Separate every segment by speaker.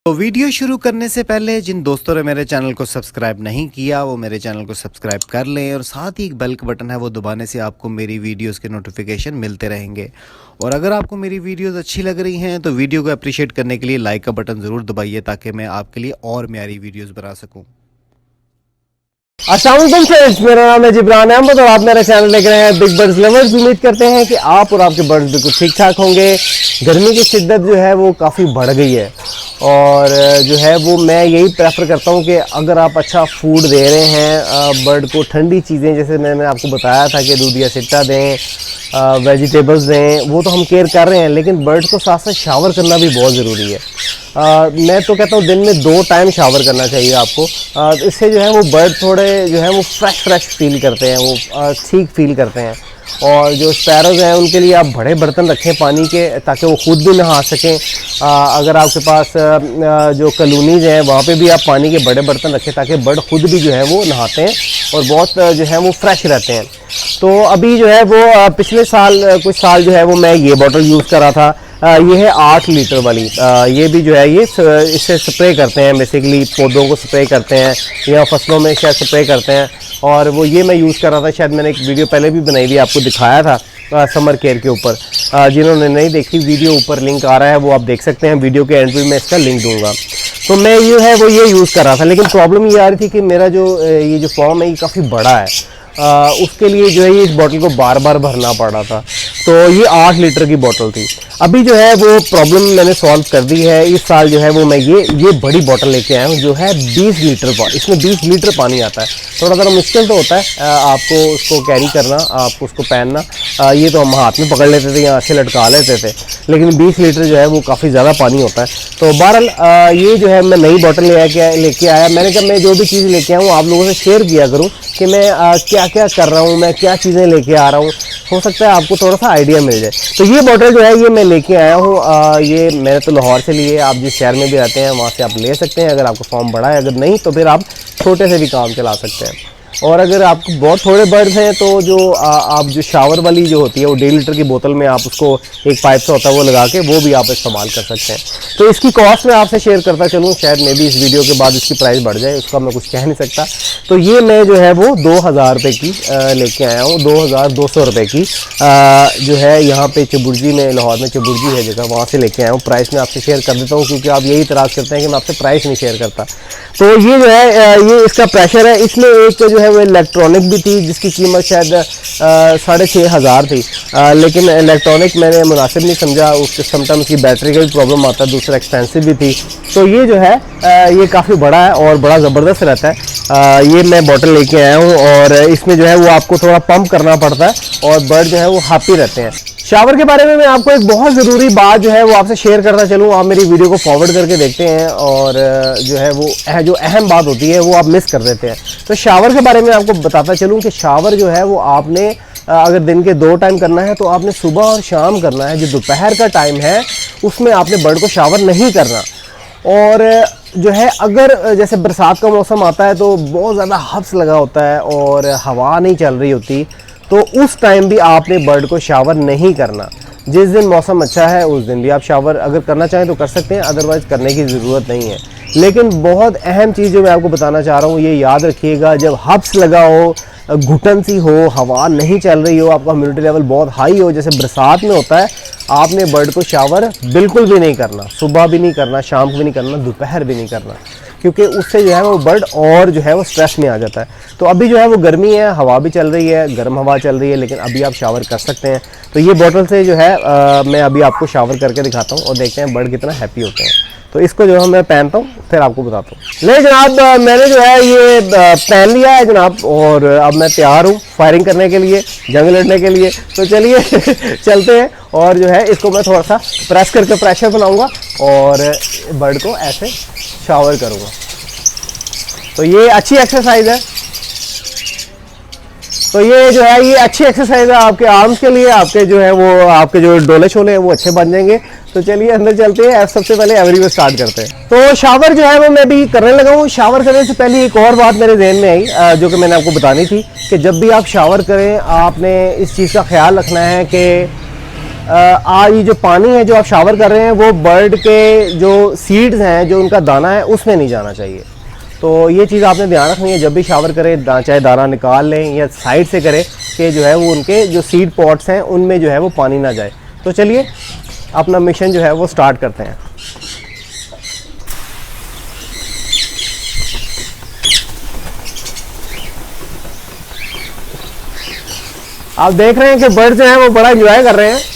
Speaker 1: तो वीडियो शुरू करने से पहले जिन दोस्तों ने मेरे चैनल को सब्सक्राइब नहीं किया वो मेरे चैनल को सब्सक्राइब कर लें और साथ ही एक बेल का बटन है वो दबाने से आपको मेरी वीडियोस के नोटिफिकेशन मिलते रहेंगे। और अगर आपको मेरी वीडियोस अच्छी लग रही हैं तो वीडियो को अप्रिशिएट करने के लिए लाइक का बटन ज़रूर दबाइए ताकि मैं आपके लिए और म्यारी वीडियोज़ बना सकूँ।
Speaker 2: अस्सलाम वालेकुम फ्रेंड्स, मेरा नाम है जिब्रान अहमद और आप मेरा चैनल देख रहे हैं बिग बर्ड्स लवर्स। उम्मीद करते हैं कि आप और आपके बर्ड्स बिल्कुल ठीक ठाक होंगे। गर्मी की शिद्दत जो है वो काफ़ी बढ़ गई है और जो है वो मैं यही प्रेफर करता हूँ कि अगर आप अच्छा फूड दे रहे हैं बर्ड को, ठंडी चीज़ें जैसे मैंने आपको बताया था कि दूधिया सिट्टा दें, वेजिटेबल्स दें, वो तो हम केयर कर रहे हैं, लेकिन बर्ड्स को साथ साथ शावर करना भी बहुत ज़रूरी है। मैं तो कहता हूँ दिन में 2 टाइम शावर करना चाहिए आपको। इससे जो है वो बर्ड थोड़े जो है वो फ्रेश फील करते हैं, वो ठीक फील करते हैं। और जो स्पैरोज़ हैं उनके लिए आप बड़े बर्तन रखें पानी के ताकि वो खुद भी नहा सकें। अगर आपके पास जो कॉलोनीज़ हैं वहाँ पे भी आप पानी के बड़े बर्तन रखें ताकि बर्ड खुद भी जो है वो नहाते हैं और बहुत जो है वो फ्रेश रहते हैं। तो अभी जो है वो पिछले साल कुछ साल जो है वो मैं ये बॉटल यूज़ कर रहा था। ये है 8 लीटर वाली। ये भी जो है ये इससे स्प्रे करते हैं, बेसिकली पौधों को स्प्रे करते हैं या फसलों में शायद स्प्रे करते हैं। और वो ये मैं यूज़ कर रहा था, शायद मैंने एक वीडियो पहले भी बनाई हुई आपको दिखाया था समर केयर के ऊपर। जिन्होंने नहीं देखी वीडियो ऊपर लिंक आ रहा है वो आप देख सकते हैं, वीडियो के एंड में मैं इसका लिंक दूंगा। तो मैं ये है वो ये यूज़ कर रहा था, लेकिन प्रॉब्लम ये आ रही थी कि मेरा जो ये जो फॉर्म है ये काफ़ी बड़ा है। उसके लिए जो है ये इस बॉटल को बार बार भरना पड़ रहा था। तो ये 8 लीटर की बॉटल थी। अभी जो है वो प्रॉब्लम मैंने सॉल्व कर दी है। इस साल जो है वो मैं ये बड़ी बॉटल लेके आया हूँ जो है 20 लीटर। इसमें 20 लीटर पानी आता है। थोड़ा ज़रा मुश्किल तो होता है आपको उसको कैरी करना, आपको उसको पहनना। ये तो हम हाथ में पकड़ लेते थे, यहाँ से लटका लेते थे, लेकिन 20 लीटर जो है वो काफ़ी ज़्यादा पानी होता है। तो बहरहाल ये जो है मैं नई बॉटल लेके आया। मैंने कहा मैं जो भी चीज़ लेके आऊँ आप लोगों से शेयर किया करूँ कि मैं क्या क्या कर रहा हूँ, मैं क्या चीज़ें लेके आ रहा हूँ। हो सकता है आपको थोड़ा सा आइडिया मिल जाए। तो ये बॉटल जो है ये मैं लेके आया हूँ। ये मैंने तो लाहौर से लिए, आप जिस शहर में भी रहते हैं वहाँ से आप ले सकते हैं अगर आपका फॉर्म बड़ा है। अगर नहीं तो फिर आप छोटे से भी काम चला सकते हैं। और अगर आपको बहुत थोड़े बर्ड्स हैं तो जो आप जो शावर वाली जो होती है वो 1.5 लीटर की बोतल में आप उसको एक पाइप से होता है वो लगा के वो भी आप इस्तेमाल कर सकते हैं। तो इसकी कॉस्ट मैं आपसे शेयर करता चलूँ, शायद मे भी इस वीडियो के बाद इसकी प्राइस बढ़ जाए, उसका मैं कुछ कह नहीं सकता। तो ये मैं जो है वो 2000 रुपये की लेके आया हूँ, 2200 रुपये की जो है यहाँ पे चबुर्जी में, लाहौर में चबुर्जी है जगह, वहाँ से लेके आया हूँ। प्राइस मैं आपसे शेयर कर देता हूँ क्योंकि आप यही इतराज़ करते हैं कि मैं आपसे प्राइस नहीं शेयर करता। तो ये जो है ये इसका प्रेशर है। इसमें एक जो है वो इलेक्ट्रॉनिक भी थी जिसकी कीमत शायद 6500 थी, लेकिन इलेक्ट्रॉनिक मैंने मुनासिब नहीं समझा। उसके समटाइम उसकी बैटरी का भी प्रॉब्लम आता है, दूसरा एक्सपेंसिव भी थी। तो ये जो है ये काफ़ी बड़ा है और बड़ा ज़बरदस्त रहता है। ये मैं बॉटल लेके आया हूँ और इसमें जो है वो आपको थोड़ा पंप करना पड़ता है और बर्ड जो है वो हैप्पी रहते हैं। शावर के बारे में मैं आपको एक बहुत ज़रूरी बात जो है वो आपसे शेयर करता चलूँ। आप मेरी वीडियो को फॉरवर्ड करके देखते हैं और जो है वो जो अहम बात होती है वो आप मिस कर देते हैं। तो शावर के बारे में आपको बताता चलूँ कि शावर जो है वो आपने अगर दिन के 2 टाइम करना है तो आपने सुबह और शाम करना है। जो दोपहर का टाइम है उसमें आपने बर्ड को शावर नहीं करना। और जो है अगर जैसे बरसात का मौसम आता है तो बहुत ज़्यादा हब्स लगा होता है और हवा नहीं चल रही होती, तो उस टाइम भी आपने बर्ड को शावर नहीं करना। जिस दिन मौसम अच्छा है उस दिन भी आप शावर अगर करना चाहें तो कर सकते हैं, अदरवाइज़ करने की ज़रूरत नहीं है। लेकिन बहुत अहम चीज़ जो मैं आपको बताना चाह रहा हूँ ये याद रखिएगा, जब हब्स लगा हो, घुटन सी हो, हवा नहीं चल रही हो, आपका ह्यूमिडिटी लेवल बहुत हाई हो जैसे बरसात में होता है, आपने बर्ड को शावर बिल्कुल भी नहीं करना। सुबह भी नहीं करना, शाम को भी नहीं करना, दोपहर भी नहीं करना, क्योंकि उससे जो है वो बर्ड और जो है वो स्ट्रेस में आ जाता है। तो अभी जो है वो गर्मी है, हवा भी चल रही है, गर्म हवा चल रही है, लेकिन अभी आप शावर कर सकते हैं। तो ये बॉटल से जो है मैं अभी आपको शावर करके दिखाता हूँ और देखते हैं बर्ड कितना हैप्पी होते हैं। तो इसको जो है मैं पहनता हूँ फिर आपको बताता हूँ। ले जनाब, मैंने जो है ये पहन लिया है जनाब और अब मैं तैयार हूँ फायरिंग करने के लिए, जंग लड़ने के लिए। तो चलिए चलते हैं और जो है इसको मैं थोड़ा सा प्रेस करके प्रेशर बनाऊँगा और बर्ड को ऐसे शावर करूँगा। तो ये अच्छी एक्सरसाइज है। तो ये जो है ये अच्छी एक्सरसाइज है आपके आर्म्स के लिए, आपके जो है वो आपके जो डोले शोले हैं वो अच्छे बन जाएंगे। तो चलिए अंदर चलते हैं, सबसे पहले एवरी में स्टार्ट करते हैं। तो शावर जो है वो मैं भी करने लगा हूँ। शावर करने से पहले एक और बात मेरे जहन में आई जो कि मैंने आपको बतानी थी कि जब भी आप शावर करें आपने इस चीज़ का ख्याल रखना है कि ये जो पानी है जो आप शावर कर रहे हैं वो बर्ड के जो सीड्स हैं, जो उनका दाना है, उसमें नहीं जाना चाहिए। तो ये चीज़ आपने ध्यान रखनी है जब भी शावर करें, चाहे दाना निकाल लें या साइड से करें, कि जो है वो उनके जो सीड पॉट्स हैं उनमें जो है वो पानी ना जाए। तो चलिए अपना मिशन जो है वो स्टार्ट करते हैं। आप देख रहे हैं कि बर्ड जो हैं वो बड़ा एंजॉय कर रहे हैं।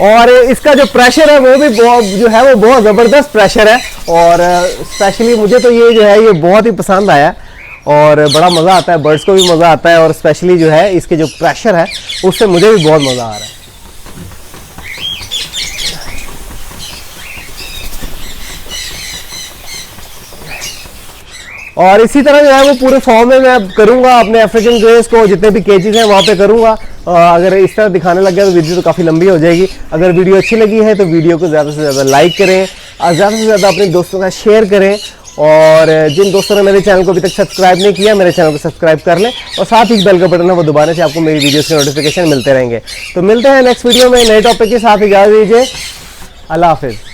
Speaker 2: और इसका जो प्रेशर है वो भी जो है वो बहुत ज़बरदस्त प्रेशर है। और स्पेशली मुझे तो ये जो है ये बहुत ही पसंद आया और बड़ा मज़ा आता है, बर्ड्स को भी मज़ा आता है, और स्पेशली जो है इसके जो प्रेशर है उससे मुझे भी बहुत मज़ा आ रहा है। और इसी तरह जो है वो पूरे फॉर्म में मैं करूँगा अपने अफ्रीकन ग्रेस को, जितने भी केजेस हैं वहाँ पे करूँगा। अगर इस तरह दिखाने लग गया तो वीडियो तो काफ़ी लंबी हो जाएगी। अगर वीडियो अच्छी लगी है तो वीडियो को ज़्यादा से ज़्यादा लाइक करें और ज़्यादा से ज़्यादा अपने दोस्तों का शेयर करें। और जिन दोस्तों ने मेरे चैनल को अभी तक सब्सक्राइब नहीं किया, मेरे चैनल को सब्सक्राइब कर लें और साथ ही बेल का बटन है वो दबाने से आपको मेरी वीडियोज़ के नोटिफिकेशन मिलते रहेंगे। तो मिलते हैं नेक्स्ट वीडियो में नए टॉपिक के साथ। इजाज़त दीजिए, अल्लाह हाफिज़।